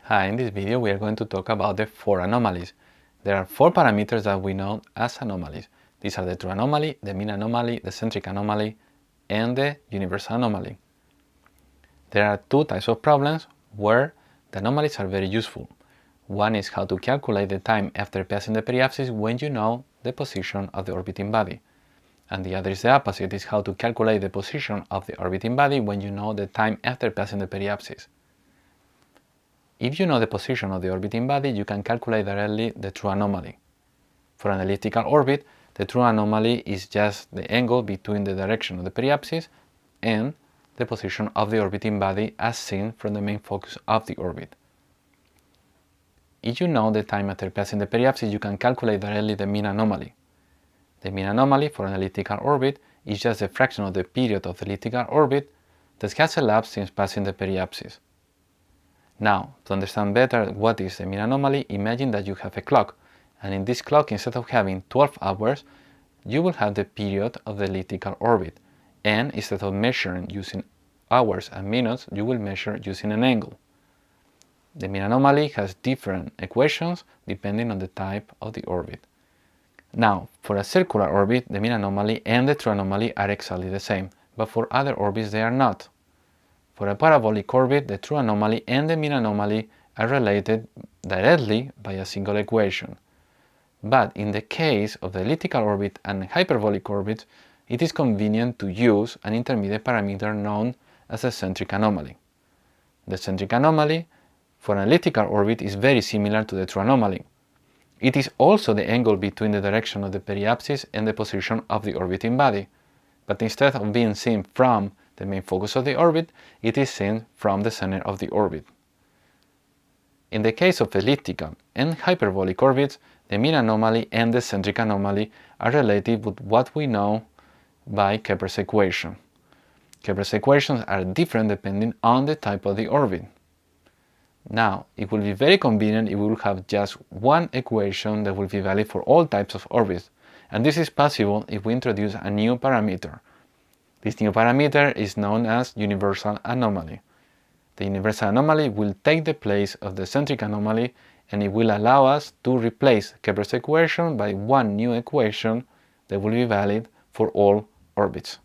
Hi, in this video we are going to talk about the 4 anomalies. There are 4 parameters that we know as anomalies. These are the true anomaly, the mean anomaly, the centric anomaly, and the universal anomaly. There are 2 types of problems where the anomalies are very useful. One is how to calculate the time after passing the periapsis when you know the position of the orbiting body. And the other is the opposite, is how to calculate the position of the orbiting body when you know the time after passing the periapsis. If you know the position of the orbiting body, you can calculate directly the true anomaly. For an elliptical orbit, the true anomaly is just the angle between the direction of the periapsis and the position of the orbiting body as seen from the main focus of the orbit. If you know the time after passing the periapsis, you can calculate directly the mean anomaly. The mean anomaly for an elliptical orbit is just the fraction of the period of the elliptical orbit that has elapsed since passing the periapsis. Now, to understand better what is the mean anomaly, imagine that you have a clock, and in this clock, instead of having 12 hours, you will have the period of the elliptical orbit, and instead of measuring using hours and minutes, you will measure using an angle. The mean anomaly has different equations depending on the type of the orbit. Now, for a circular orbit, the mean anomaly and the true anomaly are exactly the same, but for other orbits they are not. For a parabolic orbit, the true anomaly and the mean anomaly are related directly by a single equation. But in the case of the elliptical orbit and hyperbolic orbits, it is convenient to use an intermediate parameter known as the centric anomaly. The centric anomaly for an elliptical orbit is very similar to the true anomaly. It is also the angle between the direction of the periapsis and the position of the orbiting body, but instead of being seen from the main focus of the orbit, it is seen from the center of the orbit. In the case of elliptical and hyperbolic orbits, the mean anomaly and the centric anomaly are related with what we know by Kepler's equation. Kepler's equations are different depending on the type of the orbit. Now, it will be very convenient if we will have just one equation that will be valid for all types of orbits, and this is possible if we introduce a new parameter. This new parameter is known as universal anomaly. The universal anomaly will take the place of the centric anomaly, and it will allow us to replace Kepler's equation by one new equation that will be valid for all orbits.